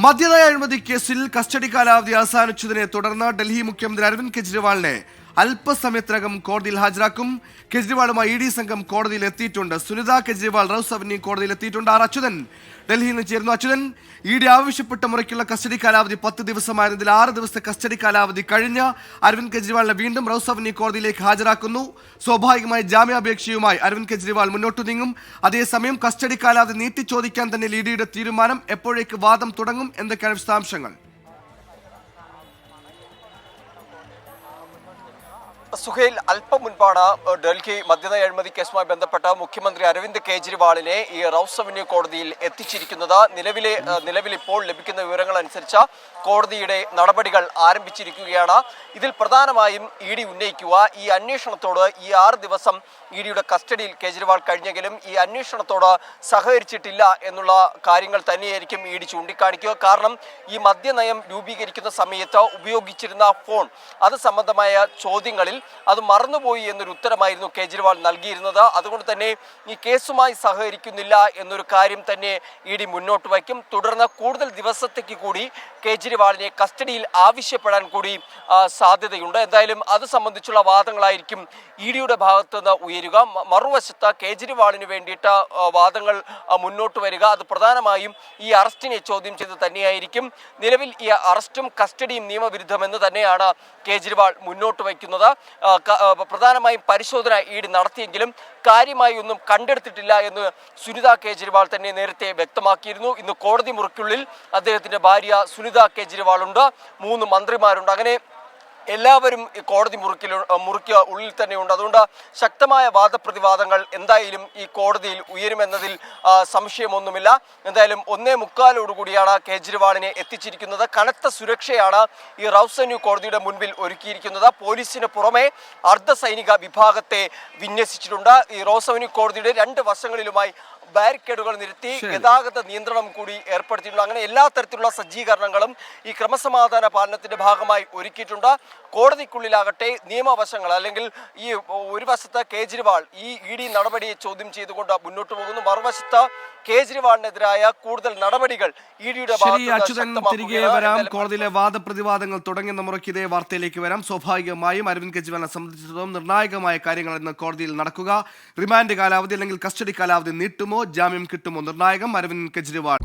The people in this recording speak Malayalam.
മദ്യനയ അഴിമതി കേസിൽ കസ്റ്റഡി കാലാവധി അവസാനിച്ചതിനെ തുടർന്ന് ഡൽഹി മുഖ്യമന്ത്രി അരവിന്ദ് കെജ്രിവാളിനെ അല്പസമയത്തിനകം കോടതിയിൽ ഹാജരാക്കും. കെജ്രിവാളുമായി ഇ ഡി സംഘം കോടതിയിൽ എത്തിയിട്ടുണ്ട്. സുനിത കെജ്രിവാൾ റൌസ് അവന്യൂ കോടതിയിൽ എത്തിയിട്ടുണ്ട്. അച്യുതൻ ഡൽഹിയിൽ നിന്ന് ചേരുന്നു. അച്യുതൻ, ഇ ഡി ആവശ്യപ്പെട്ട മുറയ്ക്കുള്ള കസ്റ്റഡി കാലാവധി 10 ദിവസമായിരുന്നതിൽ 6 ദിവസത്തെ കസ്റ്റഡി കാലാവധി കഴിഞ്ഞ് അരവിന്ദ് കെജ്രിവാളിനെ വീണ്ടും റൌസ് അവന്യൂ കോടതിയിലേക്ക് ഹാജരാക്കുന്നു. സ്വാഭാവികമായി ജാമ്യാപേക്ഷയുമായി അരവിന്ദ് കെജ്രിവാൾ മുന്നോട്ട് നീങ്ങും. അതേസമയം കസ്റ്റഡി കാലാവധി നീട്ടി ചോദിക്കാൻ തന്നെ ഇ ഡിയുടെ തീരുമാനം. എപ്പോഴേക്ക് വാദം തുടങ്ങും? എന്തൊക്കെയാണ് വിശദാംശങ്ങൾ? സുഹേൽ, അല്പം മുൻപാണ് ഡൽഹി മദ്യനയ അഴിമതി കേസുമായി ബന്ധപ്പെട്ട മുഖ്യമന്ത്രി അരവിന്ദ് കെജ്രിവാളിനെ ഈ റൌസ് അവന്യൂ കോടതിയിൽ എത്തിച്ചിരിക്കുന്നത്. നിലവിലിപ്പോൾ ലഭിക്കുന്ന വിവരങ്ങൾ അനുസരിച്ച് കോടതിയുടെ നടപടികൾ ആരംഭിച്ചിരിക്കുകയാണ്. ഇതിൽ പ്രധാനമായും ഇ ഡി ഉന്നയിക്കുക ഈ അന്വേഷണത്തോട് ഈ 6 ദിവസം ഇ ഡിയുടെ കസ്റ്റഡിയിൽ കെജ്രിവാൾ കഴിഞ്ഞെങ്കിലും ഈ അന്വേഷണത്തോട് സഹകരിച്ചിട്ടില്ല എന്നുള്ള കാര്യങ്ങൾ തന്നെയായിരിക്കും ഇ ഡി ചൂണ്ടിക്കാണിക്കുക. കാരണം ഈ മദ്യനയം രൂപീകരിക്കുന്ന സമയത്ത് ഉപയോഗിച്ചിരുന്ന ഫോൺ അത് സംബന്ധമായ ചോദ്യങ്ങളിൽ അത് മറന്നുപോയി എന്നൊരു ഉത്തരമായിരുന്നു കെജ്രിവാൾ നൽകിയിരുന്നത്. അതുകൊണ്ട് തന്നെ ഈ കേസുമായി സഹകരിക്കുന്നില്ല എന്നൊരു കാര്യം തന്നെ ഇ ഡി മുന്നോട്ട് വയ്ക്കും. തുടർന്ന് കൂടുതൽ ദിവസത്തേക്ക് കൂടി കെജ്രിവാളിനെ കസ്റ്റഡിയിൽ ആവശ്യപ്പെടാൻ കൂടി സാധ്യതയുണ്ട്. എന്തായാലും അത് സംബന്ധിച്ചുള്ള വാദങ്ങളായിരിക്കും ഇ ഡിയുടെ ഭാഗത്ത് നിന്ന് ഉയരുക. മറുവശത്ത് കെജ്രിവാളിന് വേണ്ടിയിട്ട് വാദങ്ങൾ മുന്നോട്ട് വരിക അത് പ്രധാനമായും ഈ അറസ്റ്റിനെ ചോദ്യം ചെയ്ത് തന്നെയായിരിക്കും. നിലവിൽ ഈ അറസ്റ്റും കസ്റ്റഡിയും നിയമവിരുദ്ധമെന്ന് തന്നെയാണ് കെജ്രിവാൾ മുന്നോട്ട് വയ്ക്കുന്നത്. പ്രധാനമായും പരിശോധന ഇ ഡി നടത്തിയെങ്കിലും കാര്യമായി ഒന്നും കണ്ടെടുത്തിട്ടില്ല എന്ന് സുനിത കെജ്രിവാൾ തന്നെ നേരത്തെ വ്യക്തമാക്കിയിരുന്നു. ഇന്ന് കോടതി മുറിക്കുള്ളിൽ അദ്ദേഹത്തിന്റെ ഭാര്യ സുനിത കെജ്രിവാൾ ഉണ്ട്, 3 മന്ത്രിമാരുണ്ട്. അങ്ങനെ എല്ലാവരും കോടതി മുറിക്ക് ഉള്ളിൽ തന്നെയുണ്ട്. അതുകൊണ്ട് ശക്തമായ വാദപ്രതിവാദങ്ങൾ എന്തായാലും ഈ കോടതിയിൽ ഉയരുമെന്നതിൽ സംശയമൊന്നുമില്ല. എന്തായാലും 1:45 കെജ്രിവാളിനെ എത്തിച്ചിരിക്കുന്നത്. കനത്ത സുരക്ഷയാണ് ഈ റൌസ് അവന്യൂ കോടതിയുടെ മുൻപിൽ ഒരുക്കിയിരിക്കുന്നത്. പോലീസിന് പുറമെ അർദ്ധസൈനിക വിഭാഗത്തെ വിന്യസിച്ചിട്ടുണ്ട്. ഈ റൌസ് അവന്യൂ കോടതിയുടെ 2 വശങ്ങളിലുമായി ബാരിക്കേഡുകൾ നിരത്തി ഗതാഗത നിയന്ത്രണം കൂടി ഏർപ്പെടുത്തിയിട്ടുണ്ട്. അങ്ങനെ എല്ലാ തരത്തിലുള്ള സജ്ജീകരണങ്ങളും ഈ ക്രമസമാധാന പാലനത്തിന്റെ ഭാഗമായി ഒരുക്കിയിട്ടുണ്ട്. കോടതിക്കുള്ളിലാകട്ടെ നിയമവശങ്ങൾ അല്ലെങ്കിൽ ഈ ഒരു വശത്ത് കെജ്രിവാൾ ഈ ഇ ഡി നടപടിയെ ചോദ്യം ചെയ്തുകൊണ്ട് മുന്നോട്ട് പോകുന്നു, മറുവശത്ത് കെജ്രിവാളിനെതിരായ കൂടുതൽ നടപടികൾ ഇ ഡിയുടെ തിരികെ വരാം. കോടതിയിലെ വാദപ്രതിവാദങ്ങൾ തുടങ്ങുന്ന മുറയ്ക്ക് ഇതേ വാർത്തയിലേക്ക് വരാം. സ്വാഭാവികമായും അരവിന്ദ് കെജ്രിവാളിനെ സംബന്ധിച്ചിടത്തോളം നിർണായകമായ കാര്യങ്ങൾ ഇന്ന് കോടതിയിൽ നടക്കുക. റിമാൻഡ് കാലാവധി അല്ലെങ്കിൽ കസ്റ്റഡി കാലാവധി നീട്ടുമോ, ജാമ്യം കിട്ടുമോ? നിർണായകം. അരവിന്ദ് കെജ്രിവാൾ